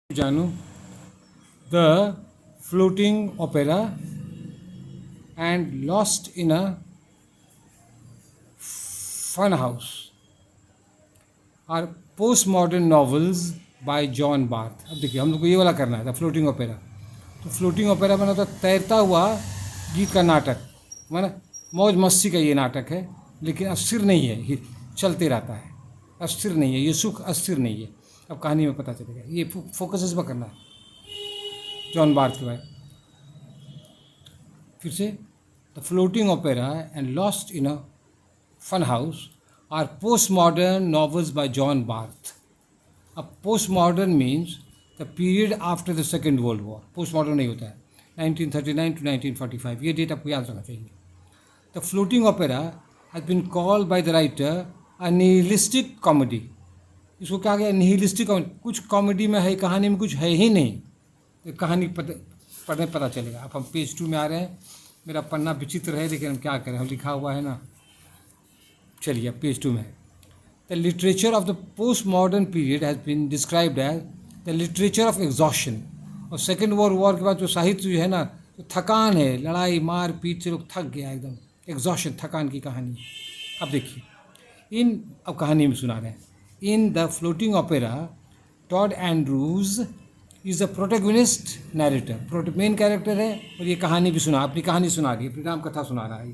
Janu, the floating opera and Lost in a Fun House are postmodern novels by John Barth. अब देखिए हम लोग को ये वाला करना है द फ्लोटिंग ओपेरा. तो फ्लोटिंग ओपेरा बना तो तैरता हुआ गीत का नाटक, माना मौज मस्ती का ये नाटक है, लेकिन अस्थिर नहीं है, ये चलते रहता है, अस्थिर नहीं है, ये सुख अस्थिर नहीं है. अब कहानी में पता चलेगा, ये फोकस इस पर करना है जॉन बार्थ के बारे. फिर से the floating opera and lost in a fun house are post modern novels by John Barth. अब post modern means the period after the second world war. Post modern नहीं होता है 1939 to 1945, ये date आपको याद रखना चाहिए. The floating opera has been called by the writer a nihilistic comedy. इसको क्या गया, निहिलिस्टिक कॉमेडी. कुछ कॉमेडी में है, कहानी में कुछ है ही नहीं. तो कहानी पढ़ने पता चलेगा. अब हम पेज 2 में आ रहे हैं. मेरा पन्ना विचित्र है, लेकिन हम क्या करें, हम लिखा हुआ है ना. चलिए अब पेज 2 में है. The literature of the post modern period has been described as the literature of exhaustion. और सेकेंड वर्ल्ड वॉर के बाद जो साहित्य जो है ना, तो थकान है, लड़ाई मार पीट से लोग थक गया एकदम. एग्जॉशन, थकान की कहानी. अब देखिए अब कहानी में सुना रहे हैं. In the floating opera Todd Andrews is the protagonist narrator. Main character है और ये कहानी भी सुना, अपनी कहानी सुना रही है, अपनी राम कथा सुना रहा है.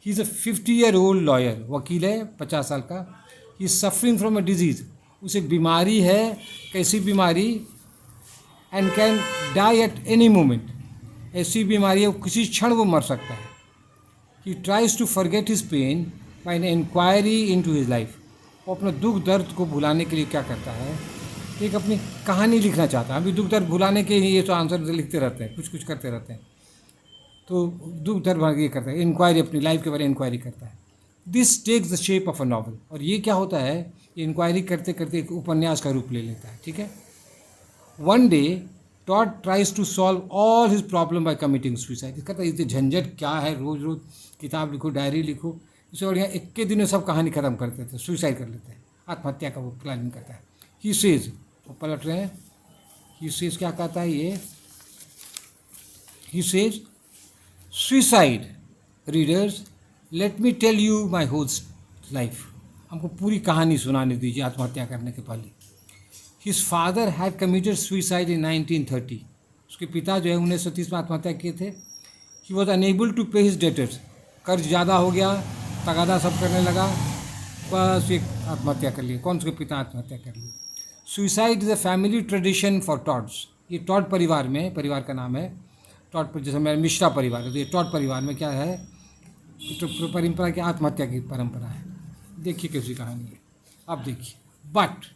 He is a 50-year-old lawyer, वकील है 50 साल का. He is suffering from a disease. उसे बीमारी है, कैसी बीमारी, and can die at any moment. ऐसी बीमारी है किसी क्षण वो मर सकता है. He tries to forget his pain by an inquiry into his life. वो अपने दुख दर्द को भुलाने के लिए क्या करता है, एक अपनी कहानी लिखना चाहता है. अभी दुख दर्द भुलाने के ये तो आंसर लिखते रहते हैं, कुछ कुछ करते रहते हैं. तो दुख दर्द ये करता है, इंक्वायरी, अपनी लाइफ के बारे में इंक्वायरी करता है. This takes the shape of a novel. और ये क्या होता है, ये इंक्वायरी करते करते एक उपन्यास का रूप ले लेता है. ठीक है. One day Todd tries to solve all his problem by committing suicide. कहता है इतने झंझट क्या है, रोज़ रोज़ किताब लिखो, डायरी लिखो. इसे और यहाँ 21 दिन में सब कहानी ख़त्म कर देते हैं, सुसाइड कर लेते हैं, आत्महत्या का वो प्लानिंग करता है. ही सेज, वो पलट रहे हैं. ही सेज क्या कहता है ये, he says suicide readers let me tell you my whole life. हमको पूरी कहानी सुनाने दीजिए आत्महत्या करने के पहले. His father had committed suicide in 1930. उसके पिता जो है 1930 में आत्महत्या किए थे. ही वॉज अनेबल टू पे हिज डेटर्स. कर्ज ज़्यादा हो गया, तगादा सब करने लगा, बस एक आत्महत्या कर लिए. कौन से पिता आत्महत्या कर लिए. Suicide is a family tradition for toads. ये टॉड परिवार में, परिवार का नाम है टॉड, जैसे मेरा मिश्रा परिवार है, तो ये टॉड परिवार में क्या है, तो परंपरा की आत्महत्या की परंपरा है. देखिए कैसी कहानी है. अब देखिए. बट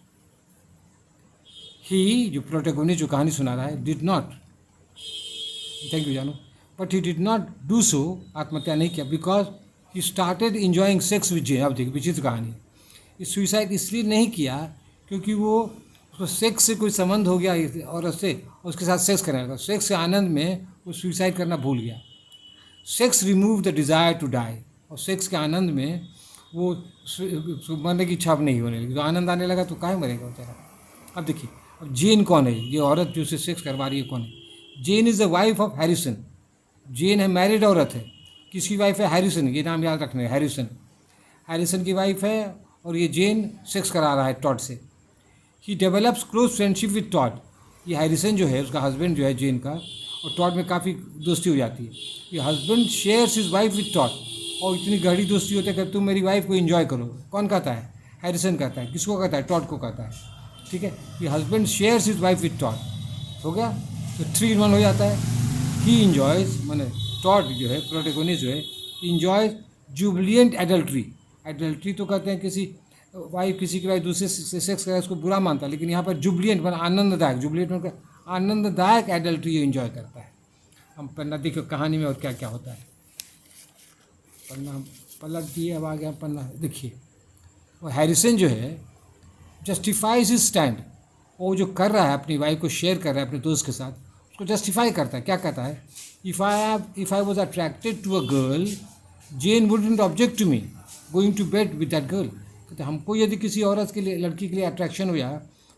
ही, जो प्रोटेगोनिस्ट जो कहानी सुना रहा है, डिड नॉट, थैंक यू जानू, but he did not do so, आत्महत्या नहीं किया, because he started enjoying sex with Jane. अब देखिए विचित्र कहानी. ये सुसाइड इसलिए नहीं किया क्योंकि वो उसको सेक्स से कोई संबंध हो गया औरत से, उसके साथ सेक्स करने लगा. सेक्स के आनंद में वो सुसाइड करना भूल गया. Sex remove the desire to die. और सेक्स के आनंद में वो मरने की इच्छा अब नहीं होने लगी. तो आनंद आने लगा तो काहे मरेगा बेचारा. अब देखिए, अब जेन कौन है, ये औरत जो उसे सेक्स करवा रही है कौन है. Jane is the wife of Harrison. Jane है, मैरिड औरत है. किसकी वाइफ है, हैरिसन. ये नाम याद रखना है, हैरिसन. हैरिसन की वाइफ है और ये जेन सेक्स करा रहा है टॉड से. He develops close friendship with Todd. ये हैरिसन जो है, उसका हस्बैंड जो है जेन का, और टॉड में काफ़ी दोस्ती हो जाती है. ये husband shares his wife with Todd. और इतनी गहरी दोस्ती होती है कि तुम मेरी वाइफ को एंजॉय करो. कौन कहता है, हैरिसन कहता है. किसको कहता है, टॉड को कहता है. ठीक है. ये husband shares his wife with Todd. हो गया, तो 3 in 1 हो जाता है. ही इंजॉयज, मैंने टॉड जो है प्रोटेगोनिस्ट जो है, इंजॉयज जुबिलियंट एडल्ट्री. एडल्ट्री तो कहते हैं किसी वाइफ, किसी की वाइफ दूसरे से सेक्स करे उसको बुरा मानता है, लेकिन यहाँ पर जुबिलियंट मतलब आनंददायक, जुबिलियंट मतलब आनंददायक एडल्ट्री ये इंजॉय करता है. हम पन्ना देखो कहानी में और क्या क्या होता है. पन्ना पलट दिए, अब आ गया पन्ना. देखिए, और हैरिसन जो है जस्टिफाइज हिज स्टैंड. वो जो कर रहा है, अपनी वाइफ को शेयर कर रहा है अपने दोस्त के साथ, उसको जस्टिफाई करता है. क्या कहता है, if I was attracted to a girl, Jane wouldn't object to me going to bed with that girl. कहते हमको यदि किसी औरत के लिए, लड़की के लिए अट्रैक्शन हुआ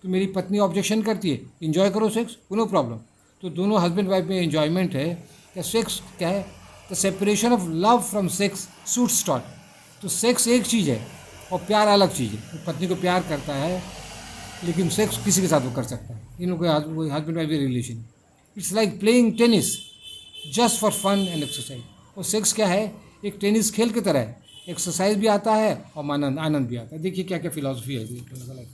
तो मेरी पत्नी ऑब्जेक्शन करती है, इन्जॉय करो सेक्स, नो प्रॉब्लम। तो दोनों हस्बैंड वाइफ में इन्जॉयमेंट है। क्या सेक्स क्या है? The separation of love from sex suits Todd. तो सेक्स एक चीज़ है और प्यार अलग चीज़ है। तो पत्नी को प्यार करता है लेकिन सेक्स किसी के साथ वो कर सकता है। इन लोगों का husband wife relation, it's like playing tennis just for fun and exercise. और सेक्स क्या है? एक टेनिस खेल की तरह है, एक्सरसाइज भी आता है और आनंद भी आता है। देखिए क्या क्या फिलॉसफी है।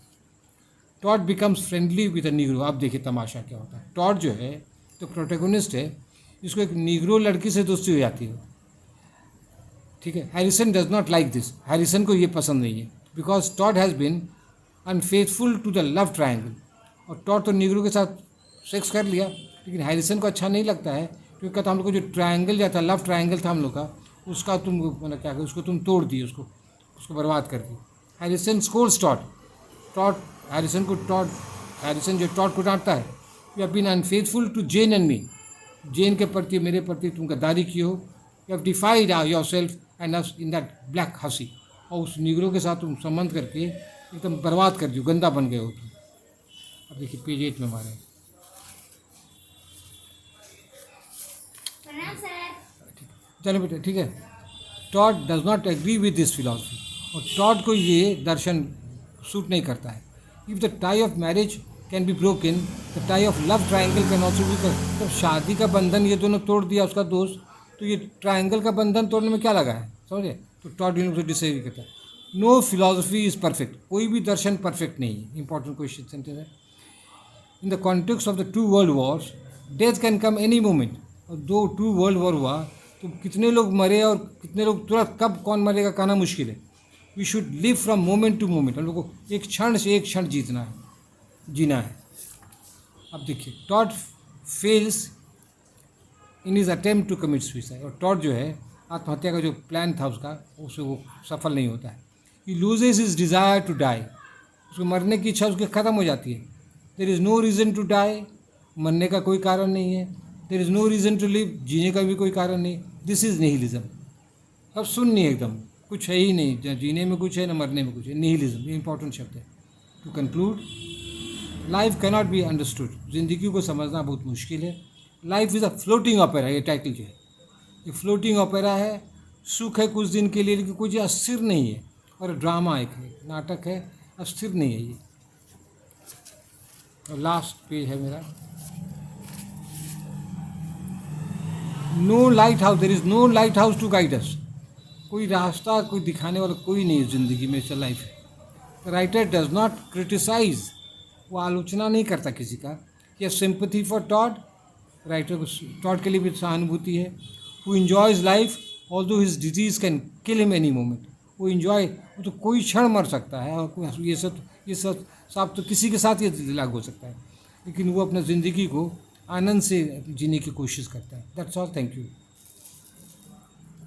Todd becomes friendly with a Negro. आप देखिए तमाशा क्या होता है। टॉड जो है तो प्रोटेगोनिस्ट है, इसको एक नीग्रो लड़की से दोस्ती हो जाती है, ठीक है। Harrison does not like this. Harrison को ये पसंद नहीं है because Todd has been unfaithful to the love triangle. और टॉड तो नीग्रो के साथ सेक्स कर लिया, लेकिन हैरिसन को अच्छा नहीं लगता है क्योंकि कहता हम लोग को जो ट्रायंगल जाता लव ट्रायंगल था हम लोग का, उसका तुम मतलब क्या उसको तुम तोड़ दिए, उसको बर्बाद कर दी। हैरिसन स्कोल्स टॉड हैरिसन जो टॉड को डांटता है, you have been unfaithful to Jane and me. Jane के प्रति मेरे प्रति तुम गद्दारी की हो। You have defied yourself and us in that black हंसी। और उस निगरों के साथ तुम संबंध करके एकदम बर्बाद कर दियो, गंदा बन गए हो तुम। अब देखिए पेज 8 में हमारे चलो बेटा ठीक है। Todd does not agree with this philosophy. और टॉड को ये दर्शन सूट नहीं करता है। If the tie of marriage can be broken, the tie of love triangle can also be. तो शादी का बंधन ये दोनों तोड़ दिया उसका दोस्त, तो ये ट्राइंगल का बंधन तोड़ने में क्या लगा है, समझे? तो टॉड यूनिवर्स डिसएग्री करता है। No philosophy is perfect. कोई भी दर्शन परफेक्ट नहीं है। इंपॉर्टेंट क्वेश्चन सेंटेंस है। In the context of the two world Wars, death can come any moment. और दो टू वर्ल्ड वॉर हुआ तो कितने लोग मरे और कितने लोग तुरंत कब कौन मरेगा कहना मुश्किल है। We should live from moment to moment. हम लोग को एक क्षण से एक क्षण जीना है। अब देखिए Todd fails in his attempt to commit suicide. और टॉड जो है आत्महत्या का जो प्लान था उसका, उससे वो सफल नहीं होता है। He loses his desire to die. उसको मरने की इच्छा उसकी ख़त्म हो जाती है। There is no reason to die. मरने का कोई कारण नहीं है। There is no reason to live. जीने का भी कोई कारण नहीं। This is nihilism. अब सुननी एकदम कुछ है ही नहीं, न जीने में कुछ है न मरने में कुछ है। निहिलिज्म ये इंपॉर्टेंट शब्द है। To conclude, life cannot be understood. जिंदगी को समझना बहुत मुश्किल है। Life is a floating opera. ये टाइटल जो है ये फ्लोटिंग ओपेरा है। सुख है कुछ दिन के लिए लेकिन कुछ अस्थिर नहीं है। और ड्रामा एक है, नाटक है, अस्थिर नहीं है ये। और लास्ट पेज है मेरा। No lighthouse, there is no lighthouse to guide us. कोई रास्ता कोई दिखाने वाला कोई नहीं है ज़िंदगी में। इट्स लाइफ है। Writer does not criticise. वो आलोचना नहीं करता किसी का। यह सिंपथी फॉर टॉड। राइटर को टॉड के लिए भी सहानुभूति है। Who enjoys life although his disease can kill him any moment. वो इन्जॉय, वो तो कोई क्षण मर सकता है। और ये सब साफ तो किसी के साथ ये लागू हो सकता है, लेकिन वो अपना ज़िंदगी को आनंद से जीने की कोशिश करता है। That's all. Thank you.